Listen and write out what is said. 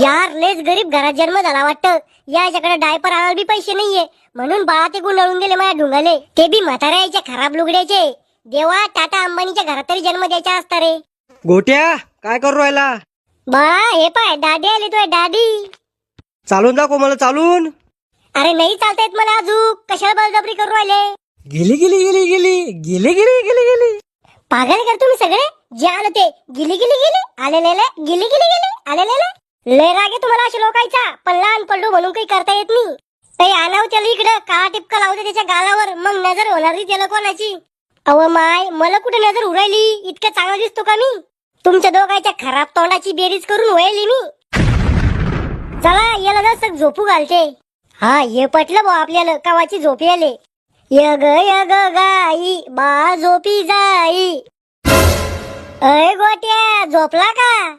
यार लेच गरीब घरात जन्म झाला वाटतं. याच्याकडे डायपर आणायला बी पैसे नाहीये, म्हणून बाळा ते गुंडाळून गेले माझ्या ढुंगाले, ते बी म्हाताऱ्याच्या खराब लुगड्याचे. देवा, टाटा अंबानीच्या घरात तरी जन्म द्यायचा असता रे. गोट्या काय करू राहिला? बाळा हे पाय, दादी आली तुझ्या दादी. चालून दाखव मला, चालून. अरे नाही चालता येत मला अजून, कशाला बळजबरी करू राहिले? गेली गेली गेली गेली गेली गेली गेली गेली. पागल कर तुम्ही सगळे. जे आलं ते गिली गिली गेले, आलेले गिली गिली गेले, आलेले. लय राग आहे तुम्हाला अशा लोकांचा, पण लहान पडलो म्हणून काही करता येत नाही. काही आणाव त्याला इकडं, काळा टिपका लावते त्याच्या गालावर, मग नजर होणार नाही त्याला कोणाची. अव माय, मला कुठे नजर उडायली? इतकं चांगला दिसतो का मी? तुमच्या दोघांच्या खराब तोंडाची बेरीज करून व्हायली मी. चला याला जसं झोपू घालते. हा हे पटलं भाऊ आपल्याला, कवाची झोपी आले. यग यग गाई बा झोपी जाई. अय गोट्या झोपला का?